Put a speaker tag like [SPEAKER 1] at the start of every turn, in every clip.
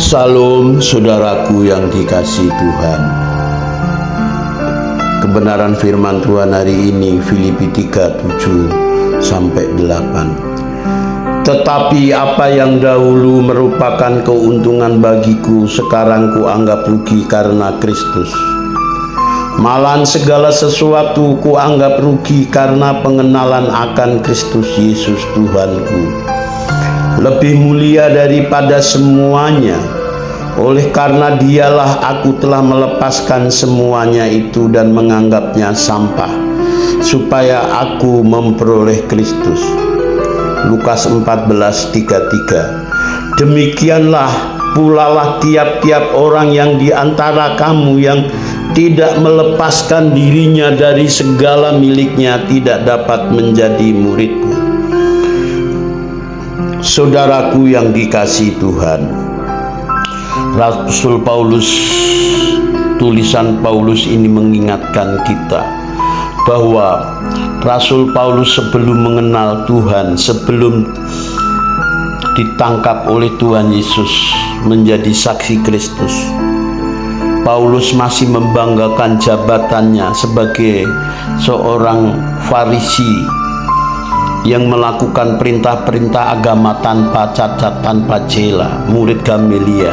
[SPEAKER 1] Salam saudaraku yang dikasihi Tuhan. Kebenaran firman Tuhan hari ini Filipi 3:7-8. Tetapi apa yang dahulu merupakan keuntungan bagiku, sekarang kuanggap rugi karena Kristus. Malahan segala sesuatu kuanggap rugi karena pengenalan akan Kristus Yesus Tuhanku. Lebih mulia daripada semuanya. Oleh karena dialah aku telah melepaskan semuanya itu dan menganggapnya sampah, supaya aku memperoleh Kristus. Lukas 14:33. Demikianlah pulalah tiap-tiap orang yang di antara kamu yang tidak melepaskan dirinya dari segala miliknya tidak dapat menjadi muridku. Saudaraku yang dikasihi Tuhan, Rasul Paulus, tulisan Paulus ini mengingatkan kita bahwa Rasul Paulus sebelum mengenal Tuhan, sebelum ditangkap oleh Tuhan Yesus menjadi saksi Kristus, Paulus masih membanggakan jabatannya sebagai seorang Farisi yang melakukan perintah-perintah agama tanpa cacat, tanpa cela, murid Gamaliel.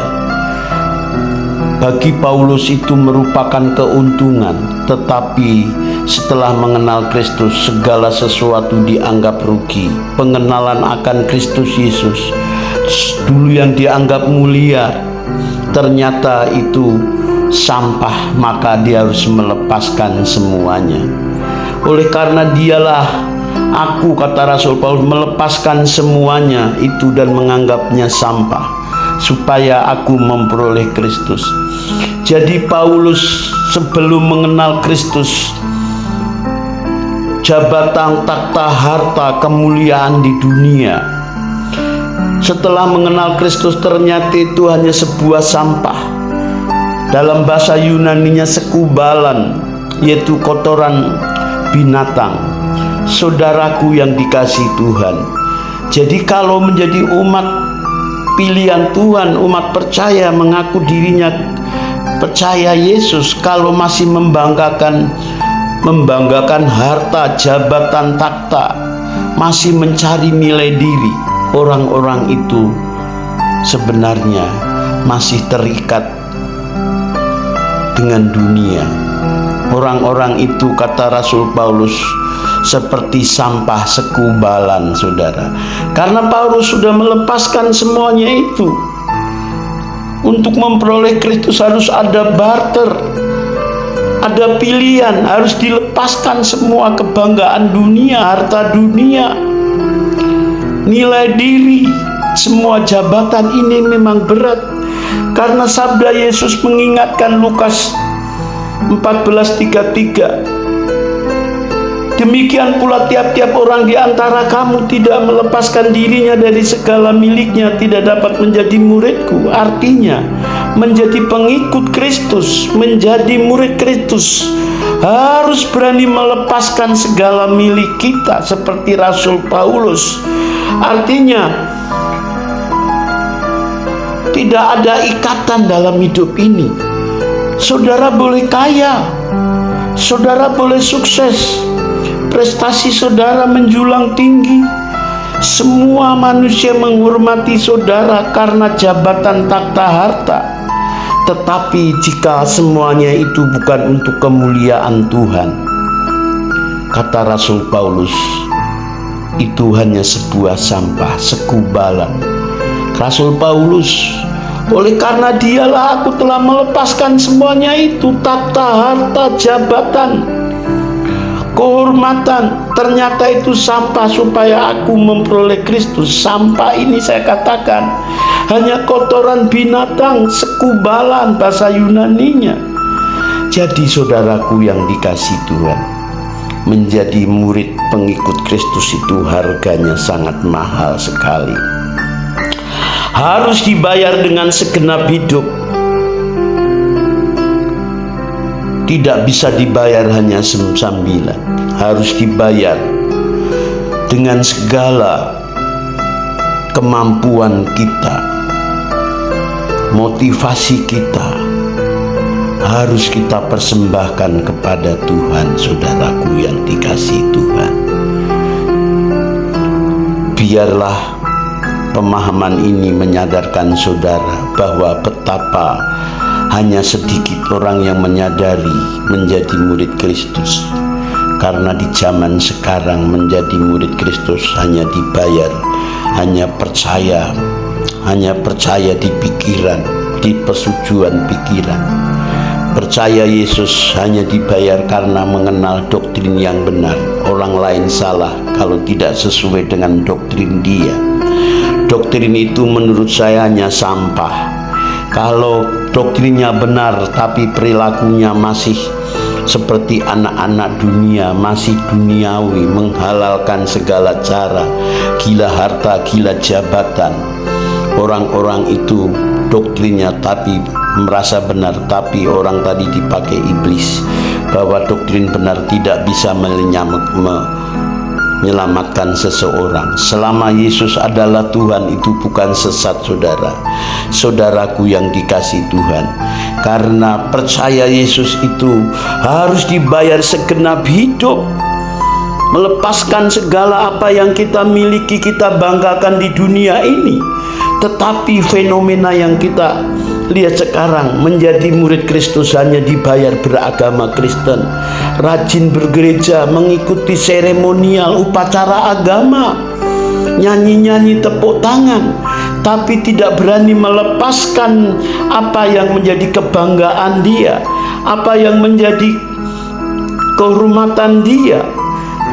[SPEAKER 1] Bagi Paulus itu merupakan keuntungan, tetapi setelah mengenal Kristus, segala sesuatu dianggap rugi. Pengenalan akan Kristus Yesus, dulu yang dianggap mulia, ternyata itu sampah, maka dia harus melepaskan semuanya. Oleh karena dialah aku, kata Rasul Paulus, melepaskan semuanya itu dan menganggapnya sampah, supaya aku memperoleh Kristus. Jadi Paulus sebelum mengenal Kristus, jabatan, takhta, harta, kemuliaan di dunia, setelah mengenal Kristus ternyata itu hanya sebuah sampah. Dalam bahasa Yunaninya sekubalan, yaitu kotoran binatang. Saudaraku yang dikasihi Tuhan, jadi kalau menjadi umat pilihan Tuhan, umat percaya, mengaku dirinya percaya Yesus, kalau masih membanggakan harta, jabatan, takhta, masih mencari nilai diri, orang-orang itu sebenarnya masih terikat dengan dunia. Orang-orang itu, kata Rasul Paulus, seperti sampah sekubalan, saudara. Karena Paulus sudah melepaskan semuanya itu. Untuk memperoleh Kristus harus ada barter, ada pilihan, harus dilepaskan semua kebanggaan dunia, harta dunia, nilai diri, semua jabatan ini memang berat. Karena sabda Yesus mengingatkan Lukas 14:33. Demikian pula tiap-tiap orang di antara kamu tidak melepaskan dirinya dari segala miliknya tidak dapat menjadi muridku. Artinya menjadi pengikut Kristus, menjadi murid Kristus, harus berani melepaskan segala milik kita seperti Rasul Paulus. Artinya tidak ada ikatan dalam hidup ini. Saudara boleh kaya, saudara boleh sukses, prestasi saudara menjulang tinggi, semua manusia menghormati saudara karena jabatan, takhta, harta. Tetapi jika semuanya itu bukan untuk kemuliaan Tuhan, kata Rasul Paulus, itu hanya sebuah sampah, sekubalan. Rasul Paulus, oleh karena dialah aku telah melepaskan semuanya itu, takhta, harta, jabatan, kehormatan, ternyata itu sampah supaya aku memperoleh Kristus. Sampah ini saya katakan hanya kotoran binatang, sekubalan bahasa Yunaninya. Jadi saudaraku yang dikasihi Tuhan, menjadi murid pengikut Kristus itu harganya sangat mahal sekali. Harus dibayar dengan segenap hidup. Tidak bisa dibayar hanya sambilan, harus dibayar dengan segala kemampuan kita. motivasi kita harus kita persembahkan kepada Tuhan, saudaraku yang dikasihi Tuhan. Biarlah pemahaman ini menyadarkan saudara bahwa betapa hanya sedikit orang yang menyadari menjadi murid Kristus. Karena di zaman sekarang menjadi murid Kristus hanya dibayar, hanya percaya di pikiran, di persetujuan pikiran. Percaya Yesus hanya dibayar karena mengenal doktrin yang benar. Orang lain salah kalau tidak sesuai dengan doktrin dia. Doktrin itu menurut saya hanya sampah. Kalau doktrinnya benar tapi perilakunya masih seperti anak-anak dunia, masih duniawi, menghalalkan segala cara, gila harta, gila jabatan. Orang-orang itu doktrinnya tapi merasa benar, tapi orang tadi dipakai iblis, bahwa doktrin benar tidak bisa menyelamatkan seseorang. Selama Yesus adalah Tuhan, itu bukan sesat, saudara. Saudaraku yang dikasihi Tuhan, karena percaya Yesus itu harus dibayar segenap hidup, melepaskan segala apa yang kita miliki, kita banggakan di dunia ini. Tetapi fenomena yang kita lihat sekarang, menjadi murid Kristus hanya dibayar beragama Kristen, rajin bergereja, mengikuti seremonial upacara agama, nyanyi-nyanyi tepuk tangan, tapi tidak berani melepaskan apa yang menjadi kebanggaan dia, apa yang menjadi kehormatan dia,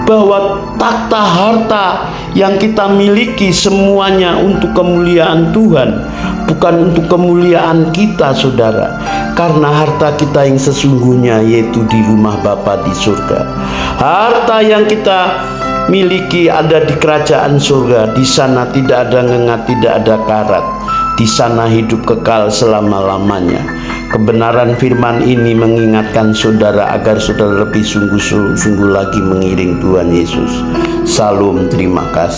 [SPEAKER 1] bahwa takhta harta yang kita miliki semuanya untuk kemuliaan Tuhan, bukan untuk kemuliaan kita, saudara. Karena harta kita yang sesungguhnya yaitu di rumah Bapa di surga. Harta yang kita miliki ada di kerajaan surga. Di sana tidak ada ngengat, tidak ada karat. Di sana hidup kekal selama-lamanya. Kebenaran firman ini mengingatkan saudara agar saudara lebih sungguh-sungguh lagi mengiring Tuhan Yesus. Salam, terima kasih.